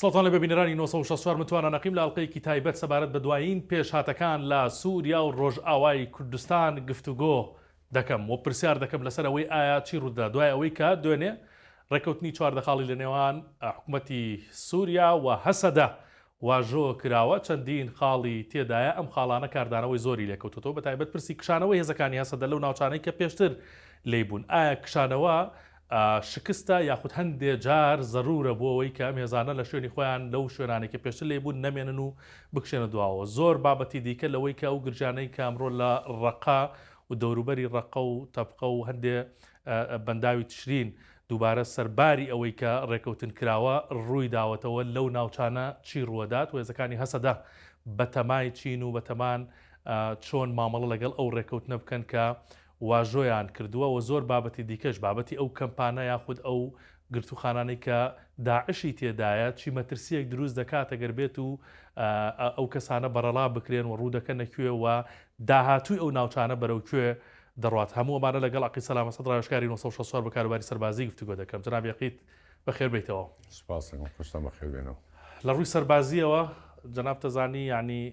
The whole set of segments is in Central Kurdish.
سڵتان لە ببینەرانی 964 متوانە نەقیم لە ئەڵلقەیەکی تایبەت سەبارەت بە دوایین پێشهاتەکان لە سووریا و ڕۆژئاوای کوردستان گفتوگۆ دەکەم و پرسیار دەکەم لەسەر ئەوەی ئایا چی ڕوودا دوای ئەوەی کە دوێنێ ڕێکەوتنی چواردەخاڵی لە نێوان حکوومەتی سووریا و هەسەدا واژۆ کراوە چەندین خاڵی تێدایە ئەم خاڵانە کاردانەوەی زۆری لێکەوتەوە بە تایبەت پرسی کشانەوەی هێزەکانی هەسەدا لەو ناوچانەی کە پێشتر لێبوون ئایا کشانەوە شکستە یاخود هەندێک جار ضرورە بۆ ئەوەی کە ئەم هێزانە لە شوێنی خۆیان لەو شوێنانێکی پێشتر لێبوون نەمێنن و بکشێنە دواوە زۆر بابەتی دیکە لەوەی کە ئەو گرجانەی کە ئەمڕۆ لە ڕەقا و دەوروبەری ڕەقە و تەبقە و هەندێک بەنداوی تشرین دووبارە سەرباری ئەوەی کە ڕێکەوتن کراوە ڕووی داوەتەوە لەو ناوچانە چی ڕووەدات و هێزەکانی هەسەدا بەتەمای چین و بەتەمان چۆن مامەڵە لەگەڵ ئەو ڕێکەوتنە بکەن کە واژۆیان کردووە و زۆر بابەتی دیکەش بابەتی ئەو کەمپانە یاخود ئەو گرتوخانانەی کە داعشی تێدایە چی مەترسیەک دروست دەکات ئەگەر بێت و ئەو کەسانە بەرەڵا بکرێن و ڕوو دەکەن نەکوێ و داهاتووی ئەو ناوچانە بەرەو کوێ دەڕات هەموو ئەمانە لەگەڵ عەقیل سەلامە سەد ڕایشکاری 964 بەکارباری سەربازی گفتوگۆ دەکەم جناب یەقیت بەخێر بیتەوە. سپاس خۆشتان بەخێر بێنەوە. لە ڕووی سەربازیەوە جناب تەزانی ینی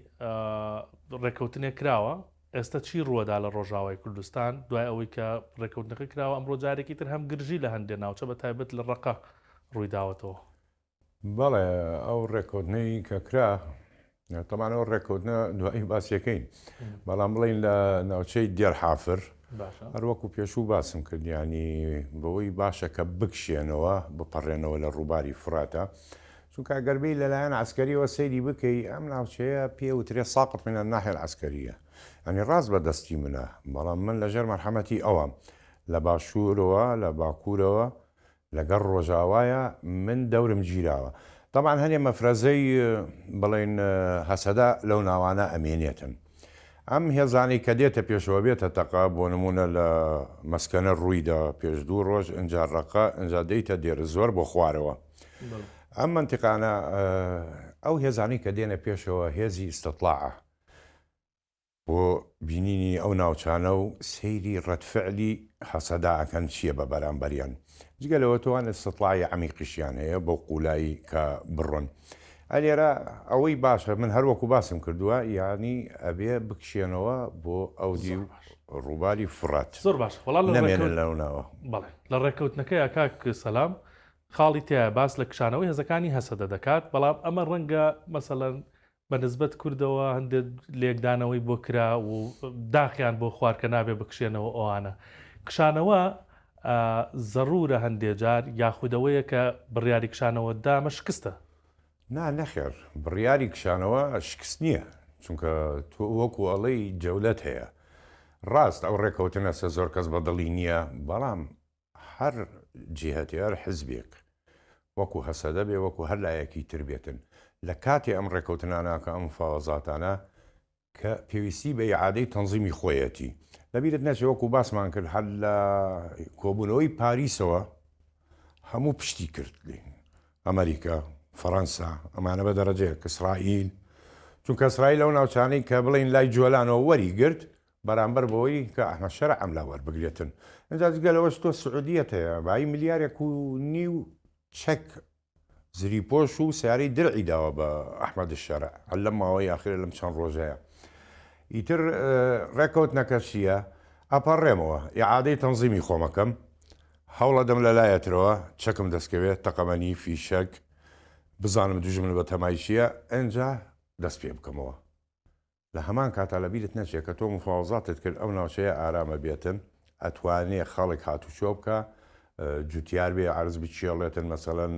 ڕێکەوتنێک کراوە ئێستا چی ڕووەدا لە ڕۆژاوای کوردستان دوای ئەوەی کە ڕێکەوتنەکە کراوە ئەمڕۆ جارێکی تر هەم گرژی لە هەندێک ناوچە بە تایبەت لە ڕەقە ڕووی داوەتەوە. بەڵێ ئەو ڕێکۆتنەی کە کرا تەمان ئەو ڕێکۆتنە دوایی باسیەکەین بەڵام بڵین لە ناوچەی دێر حافر هەروەکو پێشوو باسم کردیانی بەوەی باشە کە بکشێنەوە بپەڕێنەوە لە ڕووباری فراتە چونکە گەربەی لەلایەن عسکەریەوە سەیری بکەی ئەم ناوچەیە پێوترێ ساقط منە ناحێ العسکەریە ئەنی ڕاست بە دەستی منە بەڵام من لەژێر مەرحەمەتی ئەوە لە باشوورەوە لە باکوورەوە لەگەڕ ڕۆژاوایە من دەورم گیراوە تەمان هەنێ مەفرەزەی بڵێن هەسەدا لەو ناوانە ئەمێنێتن ئەم هێزانی کە دێتە پێشەوە بێتە تەقا بۆ نمونە لە مەسکەنە ڕوویدا پێش دوو ڕۆژ ئەنجا ڕەقە ئەنجا دەیتە دێر زۆر بۆ خوارەوە ئەم منتیقانە ئەو هێزانی کە دێنە پێشەوە هێزی ئیستیطلاعە بۆ بینینی ئەو ناوچانە و سەیری ڕەتفعلی هەسەداکەن چییە بە بەرامبەریان جگە لەوە تۆوان ئیستیطلاعی عەمیقیشیان هەیە بۆ قوولایی کە بڕۆن ئەلێرە ئەوەی باشە من هەروەکو باسم کردووە یانی ئەبێ بکشێنەوە بۆ ئەو دی ڕووباری فرات زۆر باش نەمێنن لەوناوە بەڵێ لە ڕێکەوتنەکەی کاک سەلام خاڵی تایە باس لە کشانەوەی هێزەکانی هەسەدە دەکات بەڵام ئەمە ڕەنگە مەسەڵەن بە نسبەت کوردەوە هەندێک لێکدانەوەی بۆ کرا و داخیان بۆ خوارکە نابێ بکشێنەوە ئەوانە کشانەوە ضرورە هەندێک جار یاخودەوەیە کە بڕیاری کشانەوە دامە شکستە نەخێر بڕیاری کشانەوە شکست نییە چونکە تۆ وەکو ئەڵەی جەولەت هەیە ڕاست ئەو ڕێکەوتنە سە زۆر کەس بەدڵی نییە بەڵام هەر جیهەتیار حزبێک وەکو هەسەدە بێ وەکو هەر لایەکی تر بێتن لە کاتێ ئەم ڕێکەوتنانە کە ئەم فاوەزاتانە کە پێویستی بە یاعادەی تەنزیمی خۆیەتی لەبیرت نەچێ وەکو باسمان کرد هەر لە کۆبوونەوەی پاریسەوە هەموو پشتی کرد ئەمریکا فەڕەنسا ئەمانە بە دەرەجەیە ئیسرائیل چونکە ئیسرائیل لەو ناوچانەی کە بڵین لای جوێلانەوە وەری گرت بەرامبەر بەوەی کە ئەحمەد شەرع ئەملا وەربگرێتن ئەنجا جگەلەوەش تۆ سعودیەت هەیە بای ملیارێک و نیو چەک زریپۆش و سیارەی درعی داوە بە ئەحمەد شەرع هەر لەم ماوەی ئاخرە لەم چەند ڕۆژەیە ئیتر ڕێکەوتنەکە چییە ئەپەڕێمەوە ئیعادەی تەنزیمی خۆمەکەم هەوڵە دەم لەلایەترەوە چەکم دەستکەوێت تەقەمەنی فیشەک بزانم دوژمن بە تەمای چییە ئەنجا دەست پێ بکەمەوە لە هەمان کاتا لە بیرت نەچێت کە تۆ مفاوەزاتت کرد ئەو ناوچەیە ئارامە بێتن ئەتوانێ خەڵک هاتوچۆ بکە جوتیار بێ عرز بچێڵێتن مەسەڵەن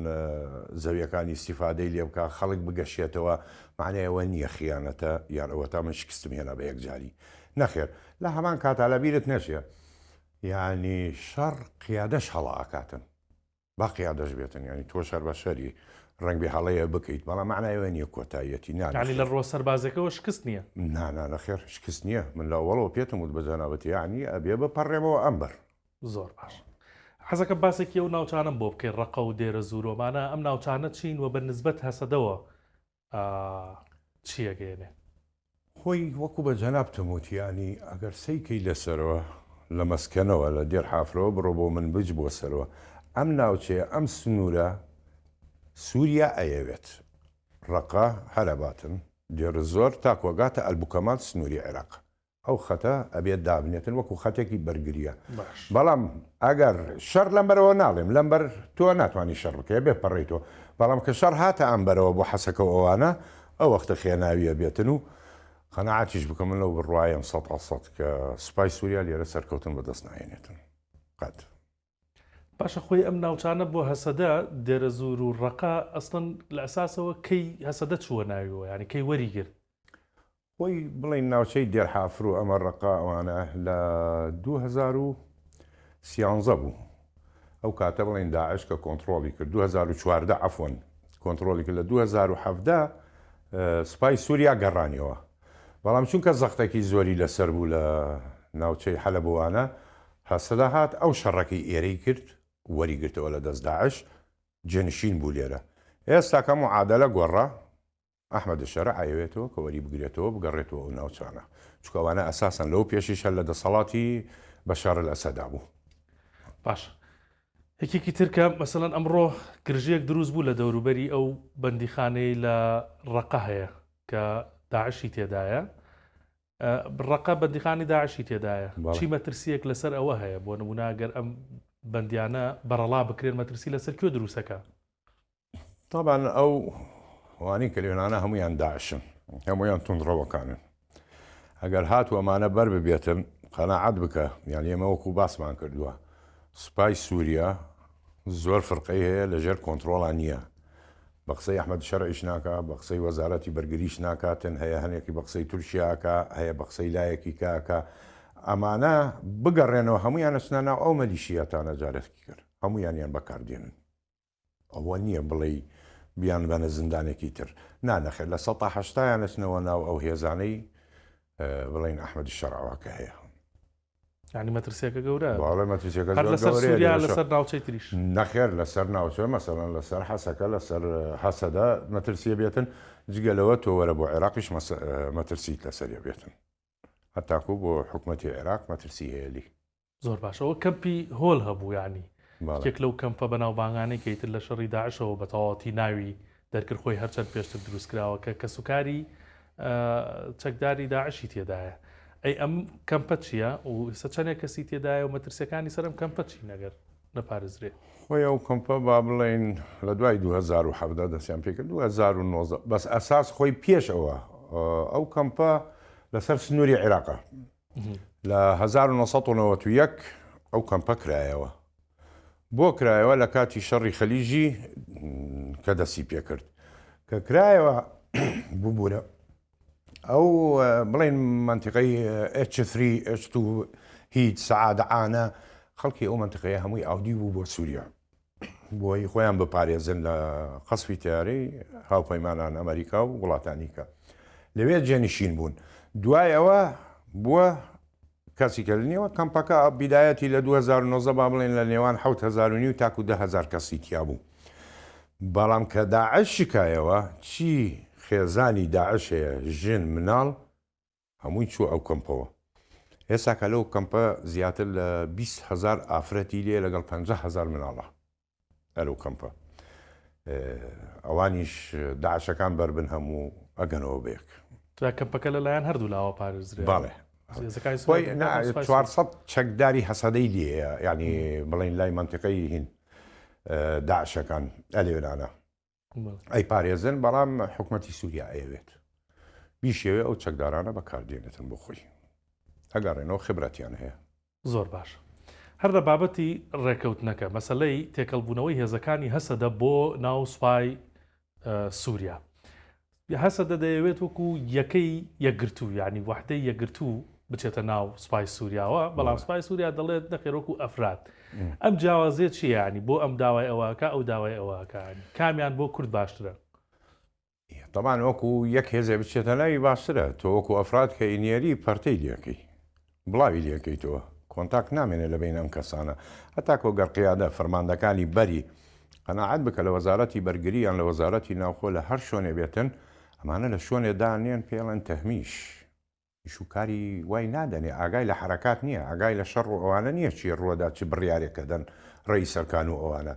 زەویەکانی استیفادەی لێ بکە خەڵک بگەشێتەوە معنەیەوە نییە خیانەتە یان ئەوە تا من شکستم هێنا بە یەکجاری نەخێر لە هەمان کاتا لە بیرت نەچێ یعنی شەڕ قیادەش هەڵا ئاکاتن با قیادەش بێتن ینی تۆ شەر بە شەری ڕنگ بێ هەڵەیە بکەیت بەڵام معنایەوە نییە کۆتاییەتی نانی لە ڕۆ سەربازەکەەوە شکست نییە نەخێر شکست نییە من لە وەڵەوە پێتم وت بە جەنابەتی یعنی ئەبێ بپەڕێمەوە ئەمبەر زۆر باش حەزەکە باسێکی ئەو ناوچانم بۆ بکەین ڕەقە و دێرە زورۆمانە ئەم ناوچانە چین و بە نسبەت هەسەدەوە چیەگەێنێ خۆی وەکو بە جەنابتم وتیانی ئەگەر سەیکەی لەسەرەوە لە مەسکەنەوە لە دێر حافرەوە بڕۆ بۆ من بج بۆ سەرەوە ئەم ناوچەیە ئەم سنوورە سووریا ئەیەوێت ڕقا هەرەباتن دێرە زۆر تاکۆگاتە ئەلبووکەمات سنووری عێراق ئەو خەتە ئەبێت دابنێتن وەکو خەتێکی بەرگریە بەڵام ئەگەر شەر لەمبەرەوە ناڵێم لەمبەر تۆ ناتوانانی شەڕ بکە بێ پەڕێتەوە بەڵام کە شەڕ هاتە ئەمبەرەوە بۆ حەسەکە ئەوانە ئەو وەختە خێناویە بێتن و قەنەعاتیش بکەم من لەو بڕوایم 100% کە سوپای سووریا لێرە سەرکەوتن بەدەست نایێنێتن قەت باشە خۆی ئەم ناوچانە بۆ هەسەدە دێرە زور و ڕقا ئەستن لە ئەساسەوە کەی هەسەدە چووە ناویەوە ینی کەی وەریگرت خۆی بڵین ناوچەی دێرحافر و ئەمە ڕقا ئەوانە لە 2013 بوو ئەو کاتە بڵین داعش کە کۆنتترۆلی کرد 2014 عفۆن کۆنتترۆلی کرد لە 2017 سوپای سووریا گەڕانیەوە بەڵام چونکە زەختێکی زۆری لەسەر بوو لە ناوچەی حەلەبوانە هەسەدا هات ئەو شەڕەکەی ئێرەی کرد وەریگرتەوە لە دەست داعش جێنشین بوو لێرە ئێستا کە معادلە گۆڕا ئەحمەد شەرع ئاوێتەوە کە وەری بگرێتەوە بگەڕێتەوە ئەو ناوچانە چکەوانە ئەساسن لەو پێشیش هەر لە دەسەڵاتی بەشار الئەسەدا بوو باش یەکێکی ترکە مەسەڵەن ئەمڕۆ گرژەیەک دروست بوو لە دەوروبەری ئەو بەندیخانەی لە ڕقە هەیە کە داعشی تێدایە ڕقە بەندیخانی داعشی تێدایە چی مەترسیەک لەسەر ئەوە هەیە بۆ نمونە گەر ئەم بەندیانە بەرەڵا بکرێن مەترسی لەسەر کوێ دروستەکە طبعاً ئەو وانی کە لێنانە هەمویان داعشن هەمویان توندڕەوەکانن ئەگەر هاتوو ئەمانە بەر ببێتن قەناعەت بکە یان ئێمە وەکو باسمان کردووە سوپای سووریا زۆر فرقەی هەیە لەژێر کۆنتترۆڵان نییە بە قسەی ئەحمەد شەرعیش ناکە بە قسەی وەزارەتی بەرگریش ناکاتن هەیە هەنێکی بە قسەی تورکیاکە هەیە بە قسەی لایەکی کاکە ئەمانە بگەڕێنەوە هەمویان ئەچنە ناو ئەو مەلیشیەتانە جارێکی کرد هەمویانیان بەکاردێنن ئەوە نییە بڵێ بیان بەنە زندانێکی تر نانەخێت لە 1970 نەچنەوە ناو ئەو هێزانەی بڵین ئەحمەد شەرعواکە هەیە ینی مەترسیەکە گەورە مەترسیەکە لەسەر ناوچەی تریش نەخێر لەسەر ناوچە مەسەڵەن لەسەر حەسەکە لەسەر حەسەدا مەترسیە بێتن جگەلەوە تۆ وەرە بۆ عێراقیش مەترسیت لەسەریە بێتن هەتاکو بۆ حکوومەتی عێراق مەترسی هەیەلی زۆر باشەوە کەمپی هۆل هەبوو ینی یەک لەو کەمپە بەناوبانگانەی کەیتر لە شەڕی داعشەوە بە تەواوەتی ناوی دەرکرد خۆی هەرچەند پێشتر دروستکراوە کە سوکاری چەکداری داعشی تێدایە ئەی ئەم کەمپە چییە و ئێستا چەندێک کەسی تێدایە و مەترسیەکانی سەرم کەمپە چی نەگەر نەپارێزرێ خۆی ئەو کەمپە با بڵێن لە دوای 2017 دەستیان پێکرد 2019 بەس ئەساس خۆی پێشەوە ئەو کەمپە لەسەر سنووری عێراقە لە 1991 ئەو کەمپە کرایەوە بۆ کرایەوە لە کاتی شەڕی خەلیژی کە دەستی پێکرد کە کرایەوە ببوورە ئەو بڵێن منتیقەی H3 H2 هیچ سەعادەعانە خەڵکی ئەو منتیقەیە هەمووی ئاودی بوو بۆ سووریا بۆی خۆیان بپارێزن لە قەسفی تیارەی هاوپەیمانان ئەمریکا و وڵاتانیکە لەوێ جێنشین بوون دوای ئەوە بووە کەسی کردنیەوە کەمپەکە بیدایەتی لە 2009 با بڵێن لە نێوان 7,500 و تاکو 10,000 کەسی تیا بوو بەڵام کە داعش شکایەوە چی خێزانی داعش هەیە ژن مناڵ هەمووی چوو ئەو کەمپەوە ئێستا کە لەو کەمپە زیاتر لە 20,000 ئافرەتی لێ لەگەڵ 50,000 مناڵە ئەلەو کەمپە ئەوانیش داعشەکان بەربن هەموو ئەگەنەوە بێک کەمپەکە لەلایەن هەردوو لاوە پارێزرێ باڵێ 400 چەکداری هەسەدەی لێە ینی بڵین لای منتیقەی هین داعشەکان ئەلێرانە ئەی پارێزن بەڵام حکوومەتی سووریا ئەیەوێت بیشێوێ ئەو چەکدارانە بەکاردێنێتن بۆ خۆی ئەگەڕێنەوە خبرەتیان هەیە زۆر باش هەر لە بابەتی ڕێکەوتنەکە مەسەلەی تێکەڵبوونەوەی هێزەکانی هەسەدە بۆ ناو سوپای سووریا هەسەدە دەیەوێت وەکو یەکەی یەکگرتوو ینی وحدەی یەکگرتوو بچێتە ناو سوپای سووریاوە بەڵام سوپای سووریا دەڵێت نەخێرۆکو ئەفراد ئەم جیاوازێت چیە ینی بۆ ئەم داوای ئەوواکە ئەو داوای ئەوواکانی کامیان بۆ کورد باشترە طبعاً وەکو یەک هێزێ بچێتە ناوی باشترە تۆ وەکو ئەفراد کە ئینیەری پەرتەی لەکەی بڵاوی لەکەیتەوە کۆنتاک نامێنێت لە بین ئەم کەسانە هەتا کۆ گەڕقیادە فەرماندەکانی بەری قەناعەت بکە لە وەزارەتی بەرگری یان لە وەزارەتی ناوخۆ لە هەر شوێنێ بێتن ئەمانە لە شوێنێدانێن پێڵەن تەهمیش شوکاری وای نادەنێ ئاگای لە حرکات نییە ئاگای لە شەڕ و ئەوانە نییە چی ڕۆدا چی بڕیارێکە دەن ڕێی سەرکان و ئەوانە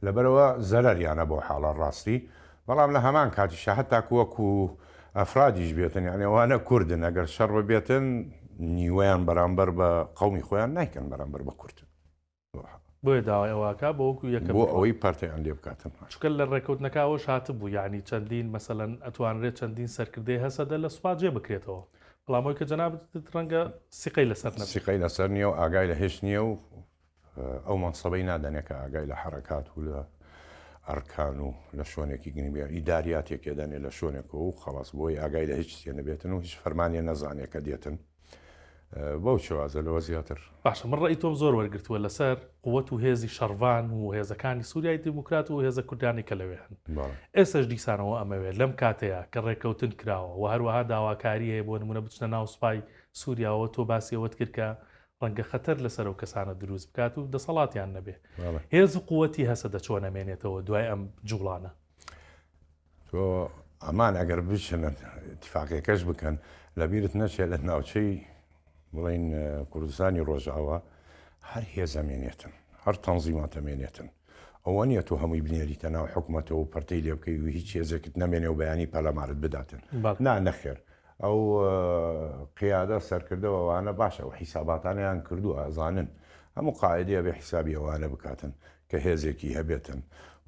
لەبەرەوە زەرەریانە بۆ حاڵە ڕاستی بەڵام لە هەمان کاتیشە هەتا وەکو ئەفرادیش بێتن یعنی ئەوانە کوردن ئەگەر شەڕ بێتن نیوەیان بەرامبەر بە قەومی خۆیان نایکەن بەرامبەر بە کورد بۆیە داوای ئەوواکە بۆ وەکو یەکەم بۆ ئەوەی پارتیان لێ بکاتن چکە لە ڕێکەوتنەکەەوە شات بوو یعنی چەندین مەسەەن ئەتوانرێت چەندین سەرکردەی هەسەدە لە سوپا جێ بکرێتەوە بەڵامەوەی کە جەنابەت ڕەنگە سیقەی لەسەر نەبێت سیقەی لەسەر نییە و ئاگای لە هێش نییە و ئەو مەنسەبەی نادەنێکە ئاگای لە حرەکات و لە ئەرکان و لە شوێنێکی گنیبێ ئیداریاتێکێ دەنێ لە شوێنێکەوە و خەڵاس بۆی ئاگای لە هیچ شتێ نەبێتن و هیچ فەرمانیە نەزانێکە دێتن بەو شێوازە لەوە زیاتر باشە من ڕێی تۆم زۆر وەرگرتووە لەسەر قووەت و هێزی شەڕوان و هێزەکانی سووریای دیموکرات و هێزە کوردانی کە لەوێ هەن ئێستش دیسانەوە ئەمەوێت لەم کاتەیە کە ڕێکەوتن کراوە و هەروەها داواکاری هەیە بۆ نمونە بچنە ناو سوپای سووریاوە تۆ باسیەوەت کرد کە ڕەنگە خەتەر لەسەر و کەسانە دروست بکات و دەسەڵاتیان نەبێ هێز و قووەتی هەسە دەچۆ نەمێنێتەوە دوای ئەم جوڵانە تۆ ئەمان ئەگەر بچنە اتفاقیەکەش بکەن لەبیرت نەچێت لە ناوچەی بڵین کوردستانی ڕۆژاوە هەر هێزەمێنێتن هەر تەنزیماتەمێنێتن ئەوە نیە تۆ هەمووی بنێریتە ناو حکوومەتەوە و پەرتەی لێ بکەی و هیچ هێزێکت نەمێنێ و بەیانی پەلەمارت بداتن نەخێر ئەو قیادە سەرکردەوەوانە باشە و حیساباتانیان کردو ئازانن هەموو قاعدەیە بێ حیسابی ئەوانە بکاتن کە هێزێکی هەبێتن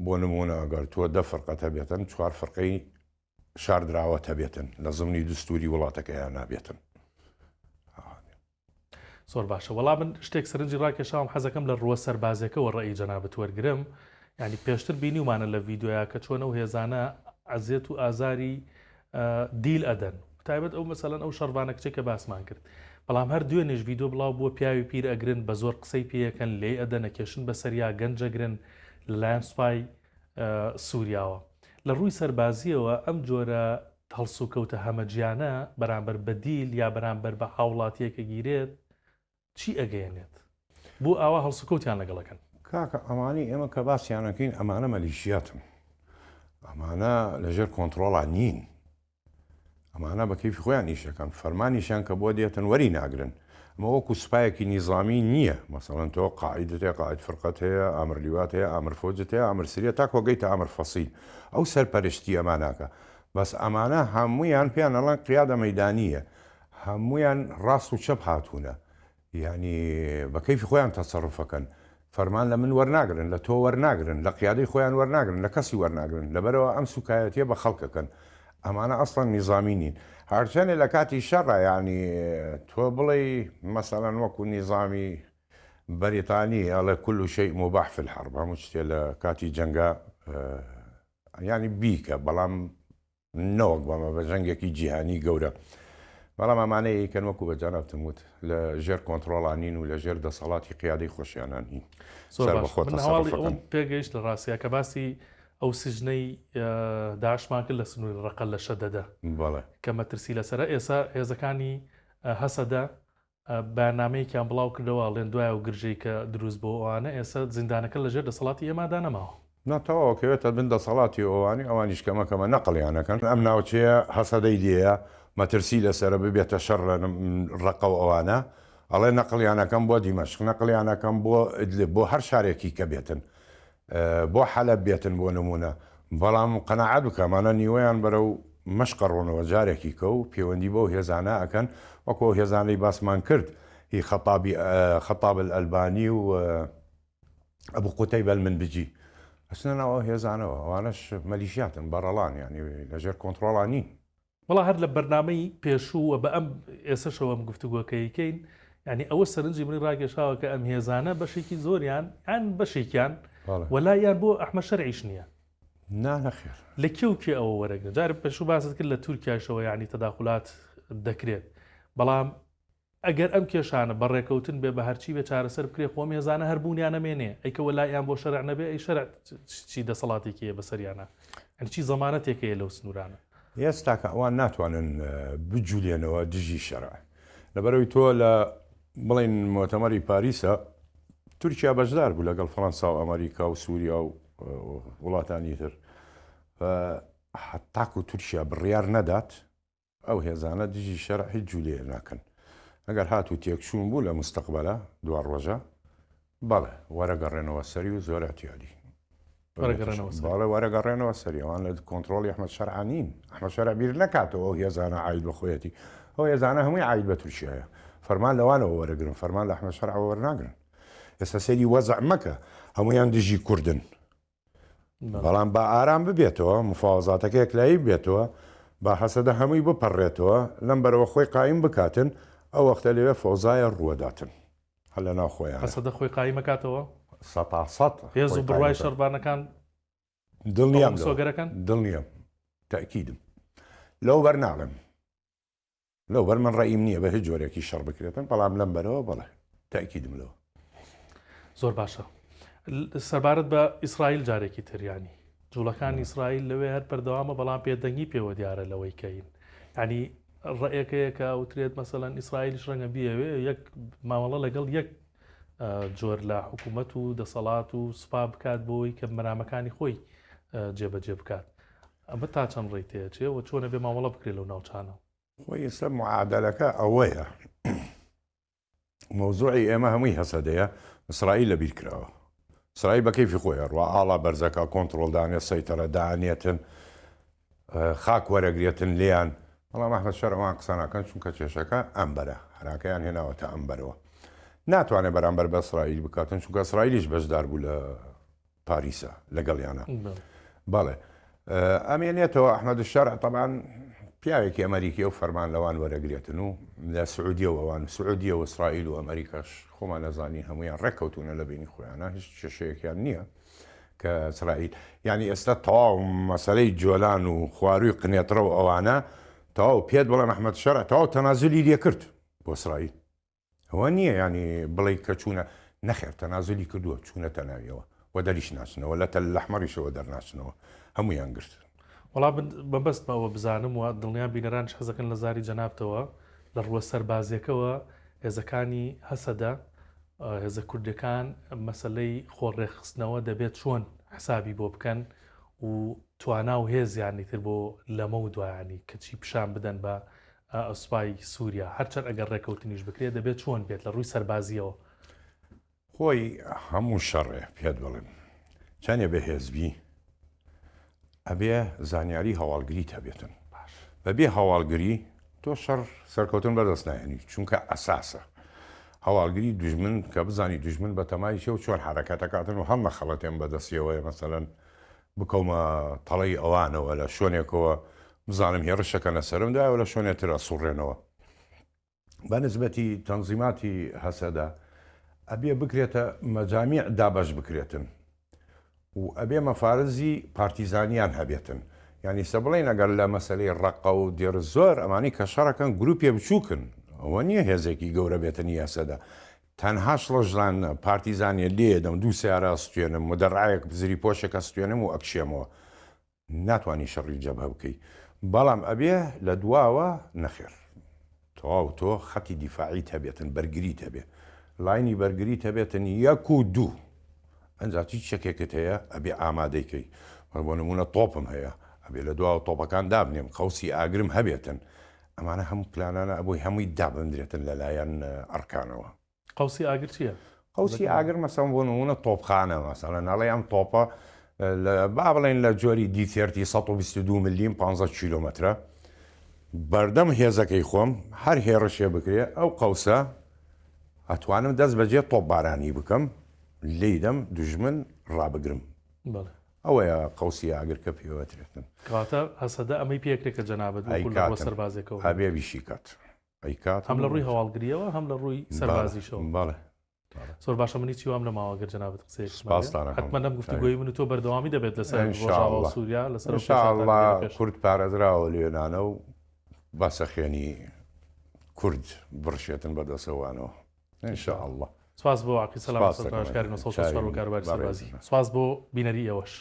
بۆ نمونە ئەگەر تۆ 10 فەرقەت هەبێتن 4 فەرقەی شاردراوە هەبێتن لە زمانی دستوری وڵاتەکەیان نابێتن زۆر باشە وەڵام من شتێک سەرنجی ڕاکێشاوم حەزەکەم لە ڕووە سەربازەکەەوە ڕێی جەنابەت وەرگرم ینی پێشتر بینیومانە لە ڤیددیۆیا کە چۆنە و هێزانە ئەزیێت و ئازاری دیل ئەدەن تایبەت ئەو مەسەلەن ئەو شەڕوانە کچێک کە باسمان کرد بەڵام هەر دوێنێش ڤیددیۆ بڵاو بووە پیاوی پیر ئەگرن بە زۆر قسەی پێیەکەن لێ ئەدەن نەکێشن بە سەریا گەنجەگرن لەلایەن سوپای سووریاوە لە ڕووی سەربازیەوە ئەم جۆرە هەڵسو کەوتە هەمەجیانە بەرامبەر بە دیل یا بەرامبەر بە هاوڵاتیەکە گیرێت چی ئەگەیەنێت بۆ ئاوا هەڵسوکەوتیان لەگەڵەکەن کاکە ئەمانی ئێمە کە باسییانەکەین ئەمانە مەلیشیاتن ئەمانە لەژێر کۆنتترۆڵا نین ئەمانە بە کەیفی خۆیان ئیشەکەن فەرمانیشیان کە بۆ دێتن وەری ناگرن ئەمە وەکو سوپایەکی نیزامی نییە مەسەڵەن تۆ قاعدەتێ قاعد فرقەت هەیە ئامر لیوات هەیە ئامر فۆجت هەیە ئامر سریە تا کۆگەیتە ئامر فەسیل ئەو سەرپەرشتی ئەماناکە بەس ئەمانە هەموویان پێیان ئەڵەن قیادە مەیدانیە هەمویان ڕاست و چەپ هاتوونە یعنی بە کەیفی خۆیان تەسەڕفەکەن فەرمان لە من وەرناگرن لە تۆ وەرناگرن لە قیادەی خۆیان وەرناگرن لە کەسی وەرناگرن لەبەرەوە ئەم سوکایەتیە بە خەڵکەکەن ئەمانە ئەسڵەن نیزامی نین هەرچەندێ لە کاتی شەڕە ینی تۆ بڵێ مەسەڵەن وەکو نیزامی بەریتانی ئەڵێ کول و شەی مباح فی الحرب هەموو شتێ لە کاتی جەنگا ینی بیکە بەڵام نەوەک بەمە بە جەنگێکی جیهانی گەورە بەڵام ئەمانەیە کەن وەکو بەجانابتم وت لە ژێر کۆنتترۆڵانین و لە ژێر دەسەڵاتی قیادەی خۆشیانانی پێگەیشت لە ڕاستیە کە باسی ئەو سژنەی داعشمان کرد لە سنووری ڕقە لە شەدەدا کە مەترسی لەسرە ئێستا هێزەکانی هەسەدا بەنامەیەکیان بڵاو کردەوە ئەڵێن دوایە و گرژەی کە دروست بۆ ئەوانە ئێستا زیندانەکە لە ژێر دەسەڵاتی ئێمادا نەماوە ناتەواوەکەوێتە بن دەسەڵاتی ئەوانی ئەوانیش کەمەکەمە نەقڵیانەکەن ئەم ناوچەیە هەسەدەی دێە مەترسی لەسرە ببێتە شەڕ ڕقە و ئەوانە ئەڵێ نەقلیانەکەم بۆ دیمەشق نەقلیانەکەم بۆ هەر شارێکی کە بێتن بۆ حەلەب بێتن بۆ نمونە بەڵام قەناعەت بکەمانە نیوەیان بەرە و مەشقە ڕۆنەوە جارێکی کە و پەیوەندی بۆ هێزانە ئەکەن وەکو هێزانەی باسمان کرد هی خەتاب الئەلبانی و ئەبوو قوتەیبە المنبجی ئەچنە ناوە هێزانەوە ئەوانەش مەلیشیاتن بەڕەڵان ینی لەژێر کۆنتترۆڵان نین وڵا هەر لە بەرنامەی پێشوو بە ئەم ئێسەشەوە ئەم گفتوگۆکەیکەین ینی ئەوە سەرنجی منی ڕاگەشاوە کە ئەم هێزانە بەشێکی زۆریان یان بەشێکیان وەلایان بۆ ئەحمە شەرعیش نییە نانەخێر لە کێوکێ ئەوە وەرەگرن جارە پێشوو باست کرد لە تورکیاشەوە یعنی تەداخلات دەکرێت بەڵام ئەگەر ئەم کێشانە بەڕێکەوتن بێ بە هەرچی بێ چارەسەر بکرێ خۆم هێزانە هەربوونیان نەمێنێ ئەیکە وەلایان بۆ شەرع نەبێ ئەی شەرع چی دەسەڵاتێکیە بەسەریانە ئەنی چی زەمانەتێکەیە لەو سنوورانە ئێستا کە ئەوان ناتوانن بجوولێنەوە دژی شەرع لەبەرەوەی تۆ لە بڵین مۆتەمەری پاریسە تورکیا بەشدار بوو لەگەڵ فەڕەنسا و ئەمریکا و سووریا و وڵاتانی تر تاکو تورکیا بڕیار نەدات ئەو هێزانە دژی شەرع هیچ جوولێ ناکەن ئەگەر هات و تێکچوون بوو لە مستەقبەلە دوار ڕۆژە بەڵێ وەرەگەڕێنەوە سەری و زۆر ئەتیادی باڵێ وەرەگەڕێنەوە سەریەوان لە کۆنتترۆلی ئەحمەد شەرعانین ئەحمەد شەرع بیر نکاتەوە هێزانە عید بە خۆیەتی ئەو هێزانە هەمووی عید بە تورکیایە فەرمان لەوانەوە وەرەگرن فەرمان لە ئەحمەد شەرعەوە وەرناگرن ئێستا سەیری وەزع مەکە هەمویان دژی کوردن بەڵام بە ئارام ببێتەوە مفاوەزاتەکەیەک لایی بێتەوە با حەسەدە هەمووی بپەڕێتەوە لەم بەرەوە خۆی قایم بکاتن ئەو وەختە لەوێ فۆزایە ڕووەداتن هەل لە ناو خۆیان حەسەدە خۆی قایم مەکاتەوە سەد هێز و بڕوای شەڕبانەکان دڵنیام سۆگەرەکان دڵنیام تاکیدم لەو بەر ناڵم لەو بەر من ڕێیم نییە بە هیچ جۆرێکی شەڕ بکرێتن بەڵام لەم بەرەوە بەڵێ تاکیدم لەوە زۆر باشە سەربارەت بە ئیسرائیل جارێکی تریانی جوڵەکانی ئیسرائیل لەوێ هەر بەردەوامە بەڵام پێدەنگی پێوە دیارە لەوەی کەین ینی ڕێیەکەیەکە وترێت مەسەلەن ئیسرائیلیش ڕەنگە بیەوێ یەک مامەڵە لەگەڵ یەک جۆر لە حکوومەت و دەسەڵات و سوپا بکات بۆی کە مەرامەکانی خۆی جێبەجێ بکات ئەمە تا چەند ڕێیتەیە چێەوە چۆنە بێ مامەڵە بکرێت لەو ناوچانەوە خۆی ئێستا معادلەکە ئەوەیە مۆزوعی ئێمە هەمووی هەسەدەیە ئیسرائیل لەبیر کراوە ئیسرائیل بە کەیفی خۆیە ڕوا ئاڵا بەرزەکە کۆنتترۆلدانێت سەیتەرە دانێتن خاک وەرەگرێتن لیان بەڵام ئەحمەد شەرعەوان قسانەکەن چونکە کێشەکە ئەمبەرە هەراکەیان هێناوەتە ئەمبەرەوە ناتوانێت بەرامبەر بە ئیسرائیل بکاتن چونکە ئیسرائیلیش بەشدار بوو لە پاریسە لەگەڵیانە بەڵێ ئەمێنێتەوە ئەحمەد شەرع تەبعاً پیاوێکی ئەمریکی و فەرمان لەوان وەرەگرێتن و لە سعودیەوەوان سعودیە و ئیسرائیل و ئەمریکاش خۆمان نەزانی هەمویان ڕێککەوتونە لە بینی خۆیانە هیچ کێشەیەکیان نییە کە ئیسرائیل ینی ئێستا تەواو مەسەلەی جۆلان و خواروی قنێترە و ئەوانە تەواو پێت بڵێم ئەحمەد شەرع تەواو تەنازلی لێ کرد بۆ ئیسرائیل ئەوە نییە ینی بڵێ کە چوونە نەخێر تەنازلی کردووە چوونەتە ناویەوە و دەریش ناچنەوە لە تەل ئەحمەریشەوە دەرناچنەوە هەمویان گرت وڵا بەبەستمەوە بزانم و دڵنیان بینەرانش حەزەکەن لە زاری جەنابتەوە لە ڕووە سەربازیەکەوە هێزەکانی هەسەدا هێزە کوردەکان مەسلەی خۆڕێخستنەوە دەبێت چۆن حسابی بۆ بکەن و توانا و هێزیانی تر بۆ لەمە و دوایانی کەچی پیشان بدەن بە ئەسپای سووریا هەرچەند ئەگەر ڕێکەوتنیش بکرێت دەبێت چۆن بێت لە ڕووی سەربازیەوە خۆی هەموو شەڕێ پێت بڵێم چەندێ بە هێزبی ئەبێ زانیاری هەواڵگریت هەبێتن بەبێ هەواڵگری تۆ شەڕ سەرکەوتن بەدەست نایێنی چونکە ئەساسە هەواڵگری دوژمن کە بزانی دوژمن بە تەمای چێ و چۆن حرەکەتەکاتن و هەممە خەڵەتێن بەدەستیەوەی مەسەلەن بکەومە تەڵی ئەوانەوە لە شوێنێکەوە بزانم هێڕشەکەنە سەرمدا و لە شوێنێترە سوڕێنەوە بە نسبەتی تەنزیماتی هەسەدا ئەبێ بکرێتە مەجامیع دابەش بکرێتن و ئەبێ مەفارزی پارتیزانیان هەبێتن ینی سە بڵێن ئەگەر لە مەسلەی ڕقە و دێر زۆر ئەمانی کە شەڕەکەن گروپێ بچووکن ئەوە نییە هێزێکی گەورە بێتن یاسەدا تەنها شڵەژلان پارتیزانیە لێدەم دوو سیارە ستوێنم و دەڕایەک بزری پۆشێکە ستوێنم و ئەکشێمەوە ناتوانانی شەڕی جەبهە بکەی بەڵام ئەبێ لە دواوە نەخێر تەواو تۆ خەتی دیفاعیت هەبێتن بەرگریت هەبێ لاینی بەرگریت هەبێتن یەک و دوو ئەنجاتی شەکێکت هەیە ئەبێ ئامادەیکەی بۆ نمونە تۆپم هەیە ئەبێ لە دواوە تۆپەکان دابنێم قەوسی ئاگرم هەبێتن ئەمانە هەموو پلانانە ئەبووی هەمووی دابندرێتن لەلایەن ئەرکانەوە قەوسی ئاگر چییە؟ قەوسی ئاگر مەسەڵەن بۆ نمونە تۆپخانە مەسەڵەن ناڵێ ئەم تۆپە با بڵێن لە جۆری دیتێرتی 122 ملیم 15 کیلۆمەترە بەردەم هێزەکەی خۆم هەر هێڕشێ بکرێ ئەو قەوسە ئەتوانم دەست بەجێ تۆپ بارانی بکەم لێدەم دوژمن ڕابگرم ئەوەیە قەوسی ئاگر کە پێوەترێتن کاتە هەسەدا ئەمەی پێکرێکە جەنابەت بۆ سەربازێکەوە هەبێ بیشی کات ئەیکات هەم لە ڕووی هەواڵگریەوە هەم لە ڕووی سەربازیشەوە باڵێ زۆر باشە منی چیوام لە ماوەگەر جەنابەت قسەیەک حتمما لەم گفتوگۆی من و تۆ بەردەوامی دەبێت لەسەر ڕۆژاوا و سووریا لەسەر ئینشاءالله کورد پارێزراوە لێنانە و باسەخێنی کورد بڕشێتن بەدەستەوانەوە ئینشاءالله سواز بۆ عقی سەلام سەرکاری نەسەڵ و کاروباری سەربازی سواز بۆ بینەری ئێوەش